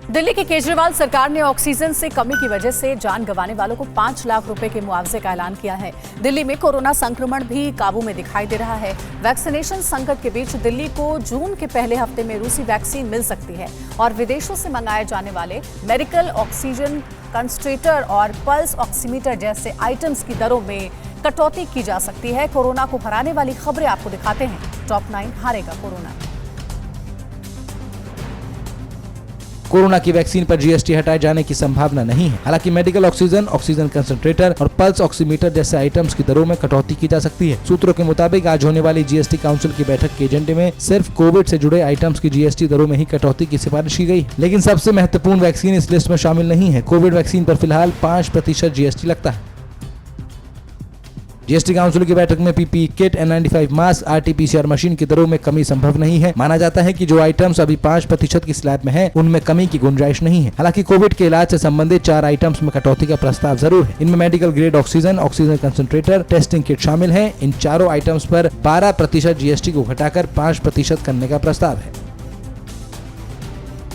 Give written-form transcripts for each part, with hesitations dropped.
दिल्ली की केजरीवाल सरकार ने ऑक्सीजन से कमी की वजह से जान गंवाने वालों को 5 लाख रुपए के मुआवजे का ऐलान किया है। दिल्ली में कोरोना संक्रमण भी काबू में दिखाई दे रहा है। वैक्सीनेशन संकट के बीच दिल्ली को जून के पहले हफ्ते में रूसी वैक्सीन मिल सकती है और विदेशों से मंगाए जाने वाले मेडिकल ऑक्सीजन कंसंट्रेटर और पल्स ऑक्सीमीटर जैसे आइटम्स की दरों में कटौती की जा सकती है। कोरोना को हराने वाली खबरें आपको दिखाते हैं। टॉप 9 हारेगा कोरोना। कोरोना की वैक्सीन पर जीएसटी हटाए जाने की संभावना नहीं है। हालांकि मेडिकल ऑक्सीजन, ऑक्सीजन कंसंट्रेटर और पल्स ऑक्सीमीटर जैसे आइटम्स की दरों में कटौती की जा सकती है। सूत्रों के मुताबिक आज होने वाली जीएसटी काउंसिल की बैठक के एजेंडे में सिर्फ कोविड से जुड़े आइटम्स की जीएसटी दरों में ही कटौती की सिफारिश की गई। लेकिन सबसे महत्वपूर्ण वैक्सीन इस लिस्ट में शामिल नहीं है। कोविड वैक्सीन पर फिलहाल 5% जीएसटी लगता है। जीएसटी काउंसिल की बैठक में PPE kit, N95 mask, RT-PCR machine की दरों में कमी संभव नहीं है। माना जाता है कि जो आइटम्स अभी 5% की स्लैब में हैं, उनमें कमी की गुंजाइश नहीं है। हालांकि कोविड के इलाज से संबंधित 4 आइटम्स में कटौती का प्रस्ताव जरूर है। इनमें medical grade oxygen, oxygen concentrator, testing kit शामिल है। इन चारों आइटम्स पर 12% जीएसटी को घटाकर 5% करने का प्रस्ताव है।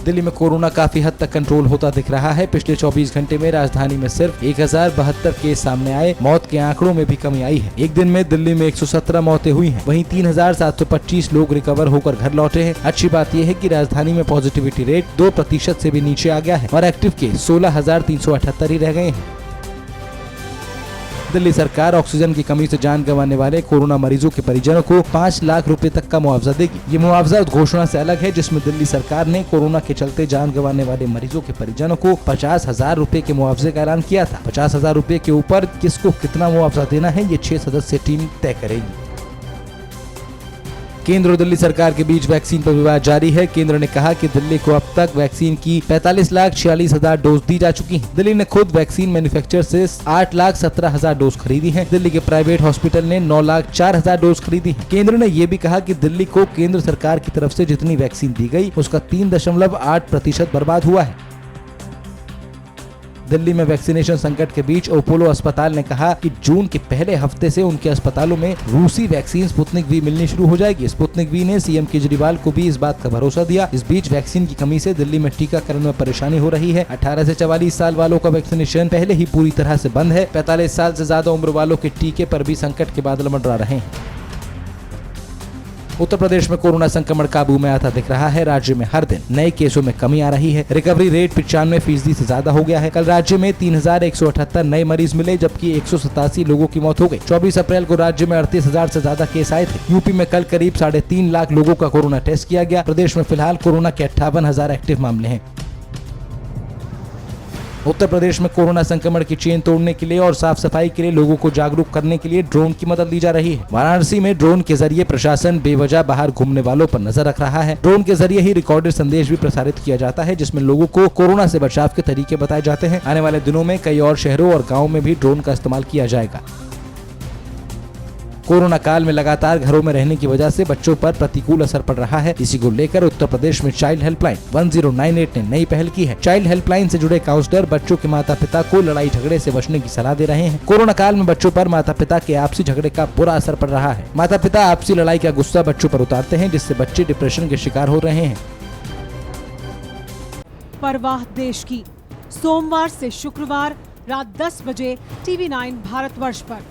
दिल्ली में कोरोना काफी हद तक कंट्रोल होता दिख रहा है। पिछले 24 घंटे में राजधानी में सिर्फ 1072 केस सामने आए। मौत के आंकड़ों में भी कमी आई है। एक दिन में दिल्ली में 117 मौतें हुई हैं। वहीं 3725 लोग रिकवर होकर घर लौटे हैं। अच्छी बात यह है कि राजधानी में पॉजिटिविटी रेट 2% से भी नीचे आ गया है और एक्टिव केस 16,378 ही रह गए हैं। दिल्ली सरकार ऑक्सीजन की कमी से जान गंवाने वाले कोरोना मरीजों के परिजनों को 5 लाख रुपए तक का मुआवजा देगी। ये मुआवजा उस घोषणा से अलग है जिसमें दिल्ली सरकार ने कोरोना के चलते जान गंवाने वाले मरीजों के परिजनों को 50,000 रुपए के मुआवजे का ऐलान किया था। 50,000 रुपए के ऊपर किसको कितना मुआवजा देना है, ये 6 सदस्यीय टीम तय करेगी। केंद्र और दिल्ली सरकार के बीच वैक्सीन पर विवाद जारी है। केंद्र ने कहा कि दिल्ली को अब तक वैक्सीन की 45,46,000 डोज दी जा चुकी हैं। दिल्ली ने खुद वैक्सीन मैन्युफैक्चरर से 8,17,000 डोज खरीदी हैं। दिल्ली के प्राइवेट हॉस्पिटल ने 9,04,000 डोज खरीदी हैं। केंद्र ने ये भी कहा कि दिल्ली को केंद्र सरकार की तरफ से जितनी वैक्सीन दी गई उसका 3.8% बर्बाद हुआ है। दिल्ली में वैक्सीनेशन संकट के बीच अपोलो अस्पताल ने कहा कि जून के पहले हफ्ते से उनके अस्पतालों में रूसी वैक्सीन स्पुतनिक वी मिलनी शुरू हो जाएगी। स्पुतनिक वी ने सीएम केजरीवाल को भी इस बात का भरोसा दिया। इस बीच वैक्सीन की कमी से दिल्ली में टीकाकरण में परेशानी हो रही है। 18 से 44 साल वालों का वैक्सीनेशन पहले ही पूरी तरह से बंद है। 45 साल से ज्यादा उम्र वालों के टीके पर भी संकट के बादल मंडरा रहे हैं। उत्तर प्रदेश में कोरोना संक्रमण काबू में आता दिख रहा है। राज्य में हर दिन नए केसों में कमी आ रही है। रिकवरी रेट 95% से ज्यादा हो गया है। कल राज्य में 3,178 नए मरीज मिले जबकि 187 लोगों की मौत हो गई। 24 अप्रैल को राज्य में 38,000 से ज्यादा केस आए थे। यूपी में कल करीब 3.5 लाख लोगों का कोरोना टेस्ट किया गया। प्रदेश में फिलहाल कोरोना के 58,000 एक्टिव मामले हैं। उत्तर प्रदेश में कोरोना संक्रमण की चेन तोड़ने के लिए और साफ सफाई के लिए लोगों को जागरूक करने के लिए ड्रोन की मदद ली जा रही है। वाराणसी में ड्रोन के जरिए प्रशासन बेवजह बाहर घूमने वालों पर नजर रख रहा है। ड्रोन के जरिए ही रिकॉर्डेड संदेश भी प्रसारित किया जाता है जिसमें लोगों को कोरोना से बचाव के तरीके बताए जाते हैं। आने वाले दिनों में कई और शहरों और गाँव में भी ड्रोन का इस्तेमाल किया जाएगा। कोरोना काल में लगातार घरों में रहने की वजह से बच्चों पर प्रतिकूल असर पड़ रहा है। इसी को लेकर उत्तर प्रदेश में चाइल्ड हेल्पलाइन 1098 ने नई पहल की है। चाइल्ड हेल्पलाइन से जुड़े काउंसलर बच्चों के माता पिता को लड़ाई झगड़े से बचने की सलाह दे रहे हैं। कोरोना काल में बच्चों पर माता पिता के आपसी झगड़े का बुरा असर पड़ रहा है। माता पिता आपसी लड़ाई का गुस्सा बच्चों पर उतारते हैं जिससे बच्चे डिप्रेशन के शिकार हो रहे हैं। परवाह देश की, सोमवार से शुक्रवार रात 10 बजे TV9 भारतवर्ष पर।